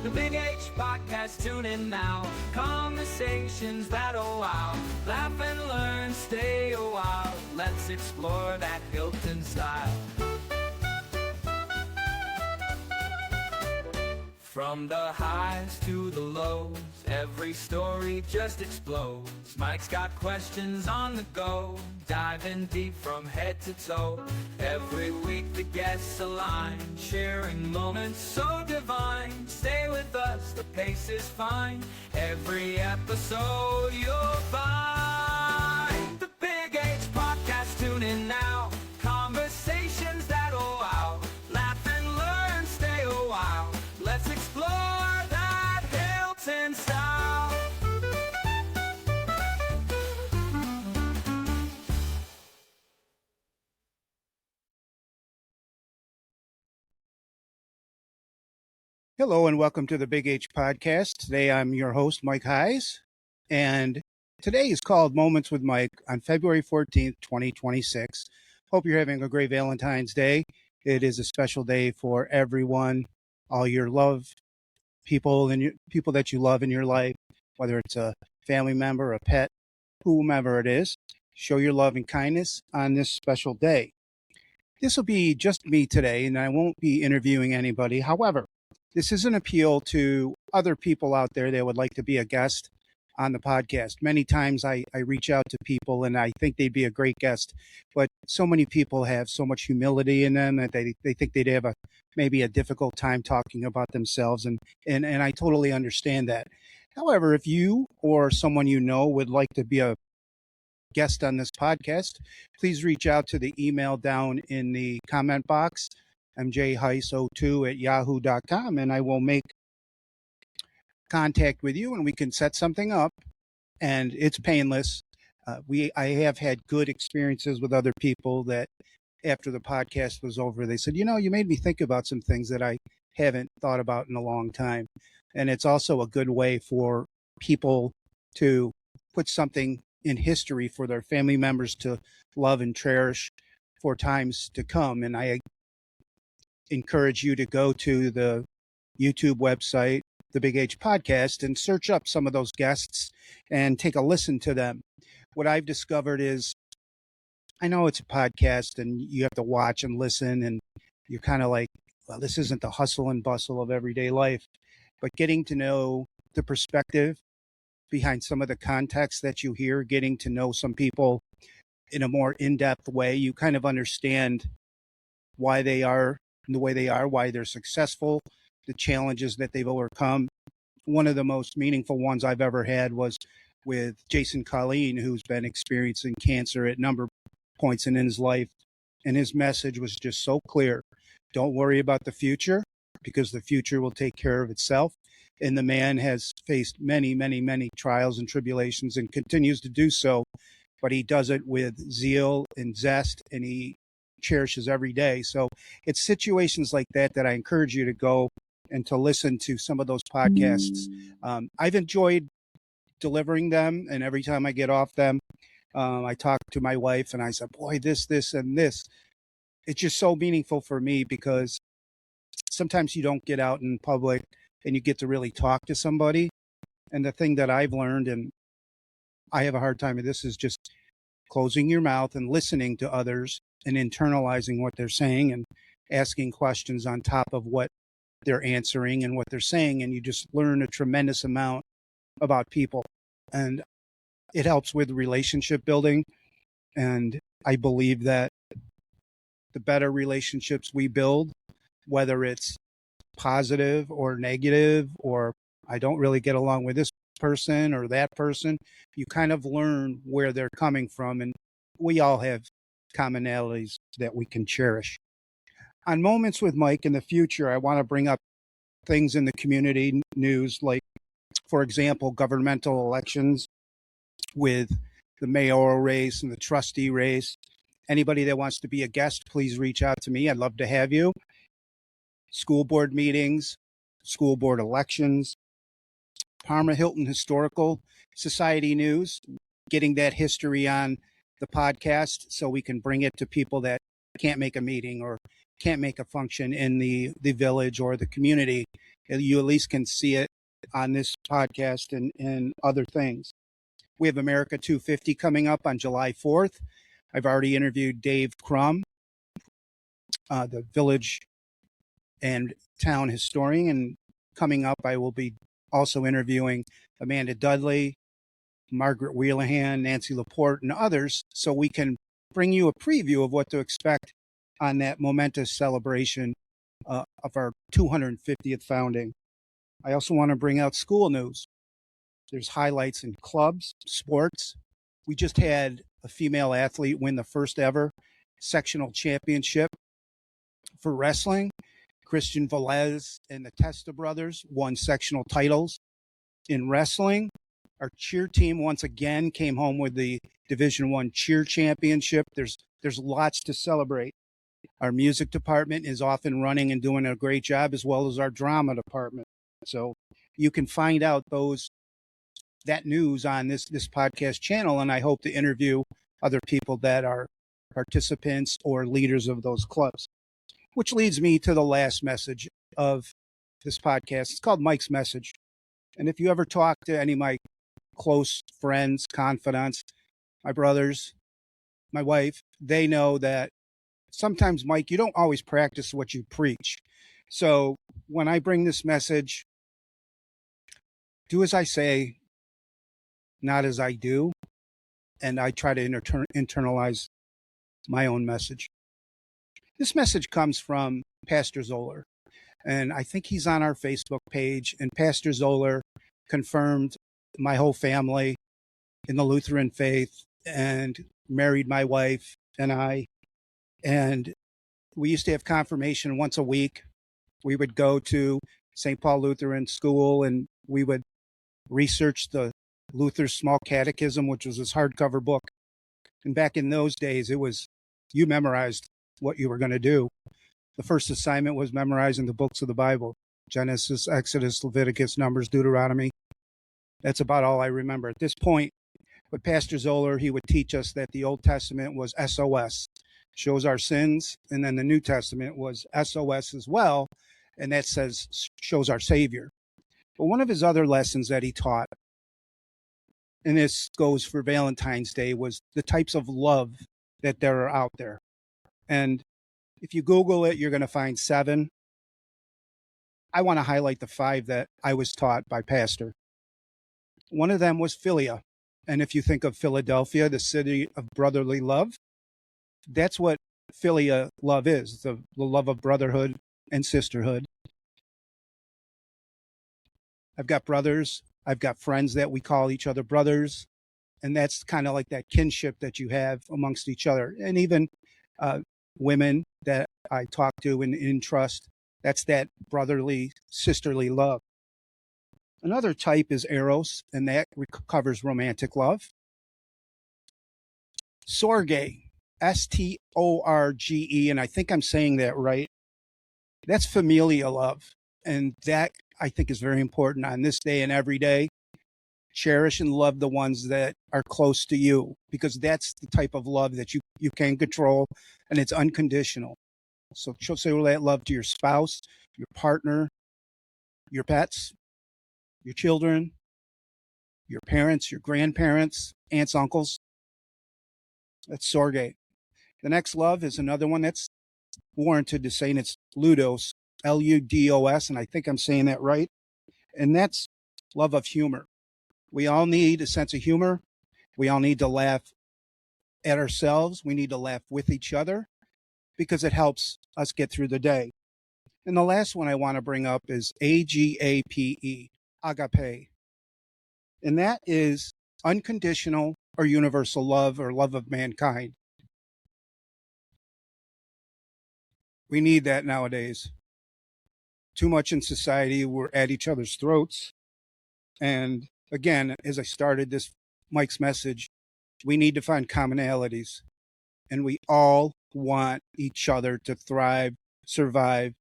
The Big H Podcast, tune in now. Conversations that'll wow. Laugh and learn, stay a while. Let's explore that Hilton style. From the highs to the lows, every story just explodes. Mike's got questions on the go, diving deep from head to toe. Every week the guests align, sharing moments so divine. Stay with us, the pace is fine. Every episode you'll find. The Big H Podcast, tune in now. Conversations that'll wow. Laugh and learn, stay a while. Let's explore that Hilton style. Hello and welcome to the Big H Podcast. Today I'm your host, Mike Hayes, and today is called Moments with Mike on February 14th, 2026. Hope you're having a great Valentine's Day. It is a special day for everyone, all your love people and people that you love in your life, whether it's a family member, a pet, whomever it is. Show your love and kindness on this special day. This will be just me today, and I won't be interviewing anybody. However, this is an appeal to other people out there that would like to be a guest on the podcast. Many times I reach out to people and I think they'd be a great guest, but so many people have so much humility in them that they think they'd have maybe a difficult time talking about themselves. And I totally understand that. However, if you or someone you know would like to be a guest on this podcast, please reach out to the email down in the comment box, mjheis02@yahoo.com, and I will make contact with you and we can set something up, and it's painless. I have had good experiences with other people that after the podcast was over, they said, you made me think about some things that I haven't thought about in a long time. And it's also a good way for people to put something in history for their family members to love and cherish for times to come. And I encourage you to go to the YouTube website, the Big H Podcast, and search up some of those guests and take a listen to them. What I've discovered is, I know it's a podcast and you have to watch and listen, and you're kind of like, well, this isn't the hustle and bustle of everyday life, but getting to know the perspective behind some of the context that you hear, getting to know some people in a more in-depth way, you kind of understand why they are the way they are, why they're successful, the challenges that they've overcome. One of the most meaningful ones I've ever had was with Jason Colleen, who's been experiencing cancer at a number of points in his life. And his message was just so clear. Don't worry about the future, because the future will take care of itself. And the man has faced many, many, many trials and tribulations and continues to do so. But he does it with zeal and zest, and he cherishes every day. So it's situations like that I encourage you to go and to listen to some of those podcasts. I've enjoyed delivering them, and every time I get off them, I talk to my wife and I said, boy, this, and this. It's just so meaningful for me because sometimes you don't get out in public and you get to really talk to somebody. And the thing that I've learned, and I have a hard time with this, is just closing your mouth and listening to others and internalizing what they're saying and asking questions on top of what they're answering and what they're saying. And you just learn a tremendous amount about people. And it helps with relationship building. And I believe that the better relationships we build, whether it's positive or negative, or I don't really get along with this person or that person, you kind of learn where they're coming from. And we all have commonalities that we can cherish. On Moments with Mike in the future, I want to bring up things in the community news, like, for example, governmental elections with the mayoral race and the trustee race. Anybody that wants to be a guest, please reach out to me. I'd love to have you. School board meetings, school board elections, Parma Hilton Historical Society news, getting that history on the podcast so we can bring it to people that can't make a meeting or can't make a function in the village or the community. You at least can see it on this podcast and other things. We have America 250 coming up on July 4th. I've already interviewed Dave Crum, the village and town historian. And coming up, I will be also interviewing Amanda Dudley, Margaret Wheelahan, Nancy Laporte, and others, so we can bring you a preview of what to expect on that momentous celebration of our 250th founding. I also want to bring out school news. There's highlights in clubs, sports. We just had a female athlete win the first ever sectional championship for wrestling. Christian Velez and the Testa brothers won sectional titles in wrestling. Our cheer team once again came home with the Division I cheer championship. There's lots to celebrate. Our music department is off and running and doing a great job, as well as our drama department. So you can find out that news on this podcast channel, and I hope to interview other people that are participants or leaders of those clubs. Which leads me to the last message of this podcast. It's called Mike's Message. And if you ever talk to any of my close friends, confidants, my brothers, my wife, they know that sometimes, Mike, you don't always practice what you preach. So when I bring this message, do as I say, not as I do. And I try to internalize my own message. This message comes from Pastor Zoller, and I think he's on our Facebook page. And Pastor Zoller confirmed my whole family in the Lutheran faith and married my wife and I. And we used to have confirmation once a week. We would go to St. Paul Lutheran School and we would research the Luther's Small Catechism, which was his hardcover book. And back in those days, it was, you memorized what you were going to do. The first assignment was memorizing the books of the Bible: Genesis, Exodus, Leviticus, Numbers, Deuteronomy. That's about all I remember at this point. But Pastor Zoller, he would teach us that the Old Testament was SOS, shows our sins, and then the New Testament was SOS as well, and that says shows our Savior. But one of his other lessons that he taught, and this goes for Valentine's Day, was the types of love that there are out there. And if you Google it, you're going to find 7. I want to highlight the 5 that I was taught by Pastor. One of them was philia. And if you think of Philadelphia, the city of brotherly love, that's what philia love is, the love of brotherhood and sisterhood. I've got brothers. I've got friends that we call each other brothers. And that's kind of like that kinship that you have amongst each other. And even women that I talk to and trust, that's that brotherly, sisterly love. Another type is eros, and that covers romantic love. Storge, Storge, and I think I'm saying that right. That's familial love. And that, I think, is very important on this day and every day. Cherish and love the ones that are close to you, because that's the type of love that you can control, and it's unconditional. So show that love to your spouse, your partner, your pets, your children, your parents, your grandparents, aunts, uncles. That's Sorge. The next love is another one that's warranted to say, and it's Ludos, Ludos, and I think I'm saying that right. And that's love of humor. We all need a sense of humor. We all need to laugh at ourselves. We need to laugh with each other because it helps us get through the day. And the last one I want to bring up is AGAPE, agape. And that is unconditional or universal love, or love of mankind. We need that nowadays. Too much in society, we're at each other's throats. And again, as I started this Mike's message, we need to find commonalities. And we all want each other to thrive, survive,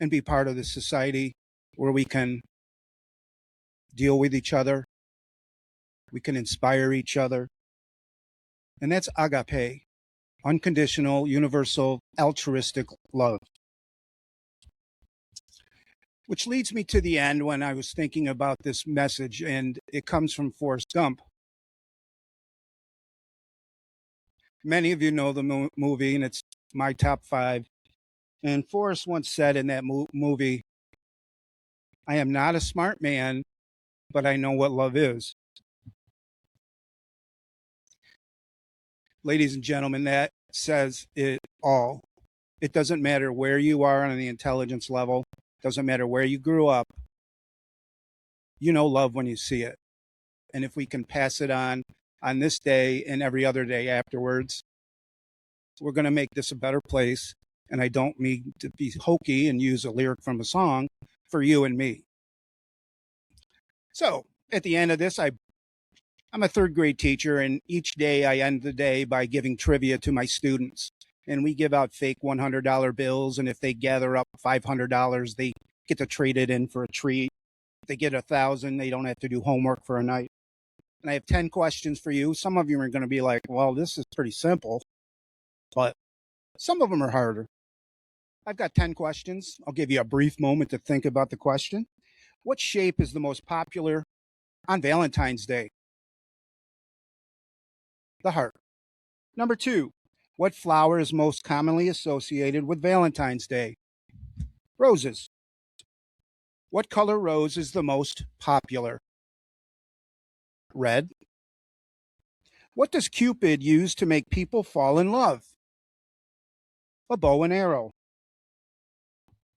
and be part of the society where we can deal with each other. We can inspire each other. And that's agape, unconditional, universal, altruistic love. Which leads me to the end when I was thinking about this message, and it comes from Forrest Gump. Many of you know the movie, and it's my top 5. And Forrest once said in that movie, "I am not a smart man, but I know what love is." Ladies and gentlemen, that says it all. It doesn't matter where you are on the intelligence level. It doesn't matter where you grew up. You know love when you see it. And if we can pass it on this day and every other day afterwards, we're going to make this a better place. And I don't mean to be hokey and use a lyric from a song for you and me. So at the end of this, I'm a 3rd grade teacher, and each day I end the day by giving trivia to my students. And we give out fake $100 bills, and if they gather up $500, they get to trade it in for a treat. If they get 1,000, they don't have to do homework for a night. And I have 10 questions for you. Some of you are going to be like, well, this is pretty simple, but some of them are harder. I've got 10 questions. I'll give you a brief moment to think about the question. What shape is the most popular on Valentine's Day? The heart. Number 2, what flower is most commonly associated with Valentine's Day? Roses. What color rose is the most popular? Red. What does Cupid use to make people fall in love? A bow and arrow.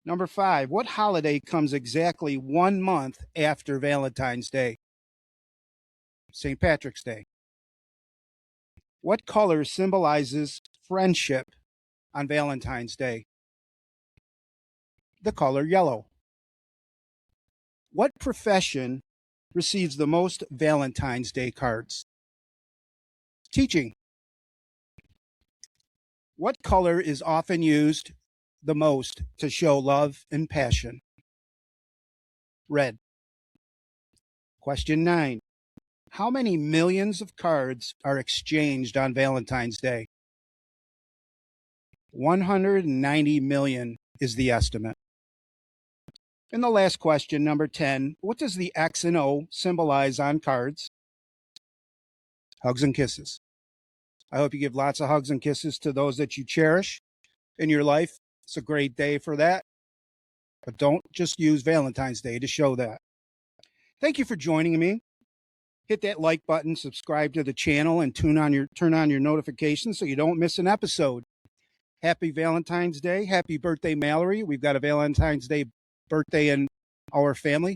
Number 5, what holiday comes exactly 1 month after Valentine's Day? St. Patrick's Day. What color symbolizes friendship on Valentine's Day? The color yellow. What profession receives the most Valentine's Day cards? Teaching. What color is often used the most to show love and passion? Red. Question 9. How many millions of cards are exchanged on Valentine's Day? 190 million is the estimate. And the last question, number 10, what does the X and O symbolize on cards? Hugs and kisses. I hope you give lots of hugs and kisses to those that you cherish in your life. It's a great day for that. But don't just use Valentine's Day to show that. Thank you for joining me. Hit that like button, subscribe to the channel, and turn on your notifications so you don't miss an episode. Happy Valentine's Day. Happy birthday, Mallory. We've got a Valentine's Day birthday in our family.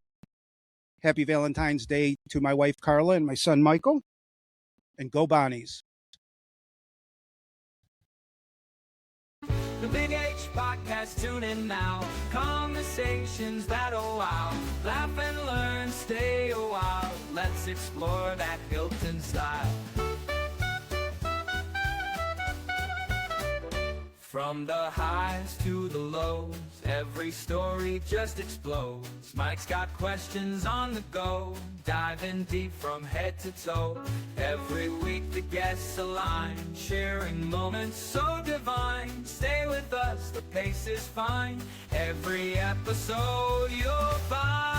Happy Valentine's Day to my wife, Carla, and my son, Michael. And go Bonnies. The Big H Podcast, tune in now. Conversations that'll wow. Laugh and learn, stay a while. Let's explore that Hilton style. From the highs to the lows, every story just explodes. Mike's got questions on the go, diving deep from head to toe. Every week the guests align, sharing moments so divine. Stay with us, the pace is fine. Every episode you'll find